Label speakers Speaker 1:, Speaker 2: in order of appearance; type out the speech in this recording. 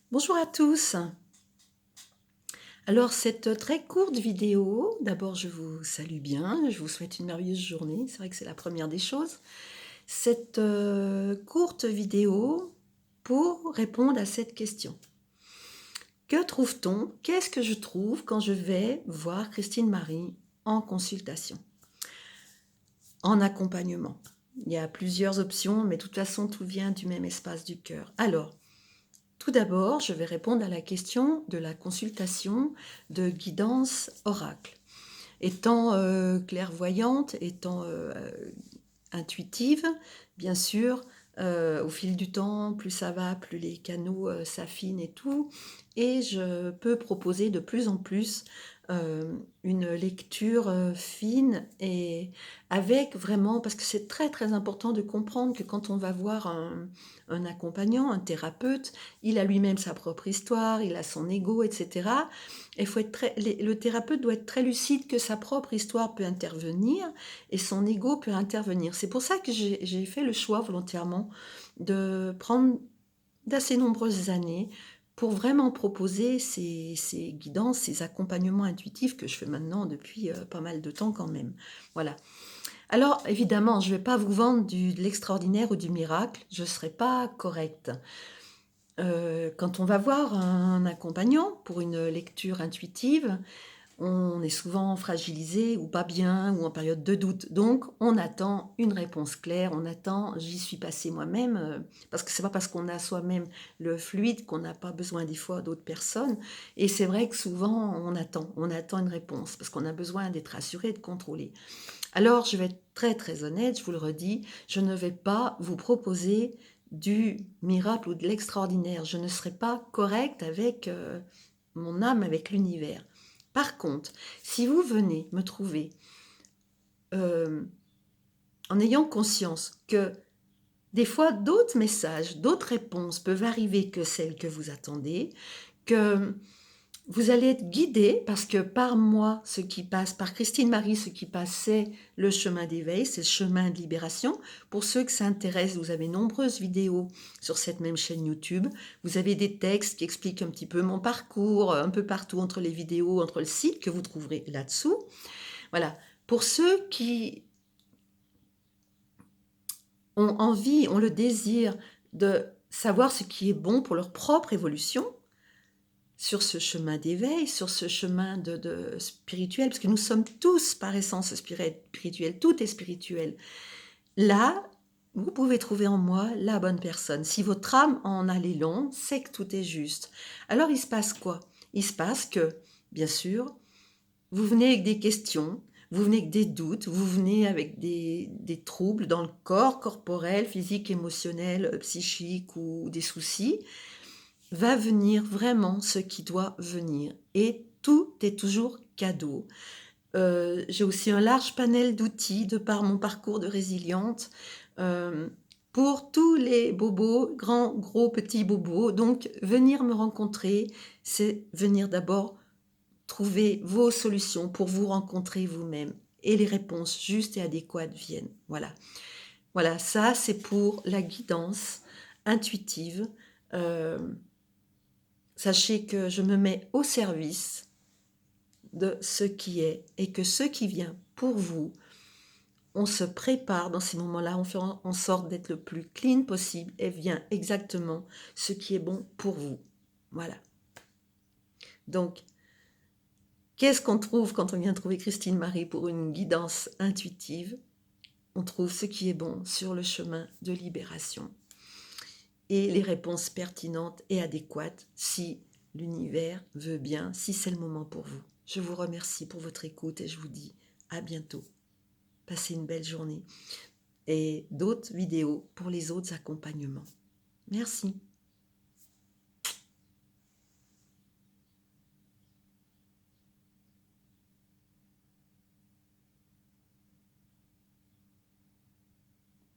Speaker 1: Bonjour à tous. Alors cette très courte vidéo, d'abord je vous salue bien, je vous souhaite une merveilleuse journée, c'est vrai que c'est la première des choses. Cette courte vidéo pour répondre à cette question. Que trouve-t-on? Qu'est-ce que je trouve quand je vais voir Christine Marie en consultation, en accompagnement? Il y a plusieurs options, mais de toute façon tout vient du même espace du cœur. Alors, tout d'abord, je vais répondre à la question de la consultation de guidance oracle. Étant clairvoyante, étant intuitive, bien sûr, au fil du temps, plus ça va, plus les canaux s'affinent et tout. Et je peux proposer de plus en plus une lecture fine et avec vraiment, parce que c'est très très important de comprendre que quand on va voir un accompagnant, un thérapeute, il a lui-même sa propre histoire, il a son ego, etc. Il faut être le thérapeute doit être très lucide que sa propre histoire peut intervenir et son ego peut intervenir. C'est pour ça que j'ai fait le choix volontairement de prendre d'assez nombreuses années pour vraiment proposer ces guidances, ces accompagnements intuitifs que je fais maintenant depuis pas mal de temps quand même. Voilà. Alors, évidemment, je ne vais pas vous vendre de l'extraordinaire ou du miracle, je ne serai pas correcte. Quand on va voir un accompagnant pour une lecture intuitive, on est souvent fragilisé ou pas bien ou en période de doute. Donc, on attend une réponse claire, on attend, j'y suis passée moi-même, parce que c'est pas parce qu'on a soi-même le fluide qu'on n'a pas besoin des fois d'autres personnes. Et c'est vrai que souvent, on attend une réponse, parce qu'on a besoin d'être assuré, de contrôler. Alors, je vais être très très honnête, je vous le redis, je ne vais pas vous proposer du miracle ou de l'extraordinaire. Je ne serai pas correcte avec mon âme, avec l'univers. Par contre, si vous venez me trouver euh, en ayant conscience que des fois d'autres messages, d'autres réponses peuvent arriver que celles que vous attendez, que vous allez être guidé parce que par moi, ce qui passe, par Christine Marie, ce qui passe, c'est le chemin d'éveil, c'est le chemin de libération. Pour ceux que ça intéresse, vous avez nombreuses vidéos sur cette même chaîne YouTube. Vous avez des textes qui expliquent un petit peu mon parcours, un peu partout entre les vidéos, entre le site que vous trouverez là-dessous. Voilà. Pour ceux qui ont envie, ont le désir de savoir ce qui est bon pour leur propre évolution, sur ce chemin d'éveil, sur ce chemin de spirituel, parce que nous sommes tous par essence spirituels, tout est spirituel. Là, vous pouvez trouver en moi la bonne personne. Si votre âme en a l'élan, c'est que tout est juste. Alors il se passe quoi? Il se passe que, bien sûr, vous venez avec des questions, vous venez avec des doutes, vous venez avec des troubles dans le corps, corporel, physique, émotionnel, psychique ou des soucis. Va venir vraiment ce qui doit venir. Et tout est toujours cadeau. J'ai aussi un large panel d'outils de par mon parcours de résiliente pour tous les bobos, grands, gros, petits bobos. Donc, venir me rencontrer, c'est venir d'abord trouver vos solutions pour vous rencontrer vous-même. Et les réponses justes et adéquates viennent. Voilà. Voilà, ça c'est pour la guidance intuitive. Euh, Sachez que je me mets au service de ce qui est et que ce qui vient pour vous, on se prépare dans ces moments-là, on fait en sorte d'être le plus clean possible et vient exactement ce qui est bon pour vous. Voilà. Donc, qu'est-ce qu'on trouve quand on vient trouver Christine Marie pour une guidance intuitive? On trouve ce qui est bon sur le chemin de libération et les réponses pertinentes et adéquates si l'univers veut bien, si c'est le moment pour vous. Je vous remercie pour votre écoute et je vous dis à bientôt. Passez une belle journée et d'autres vidéos pour les autres accompagnements. Merci.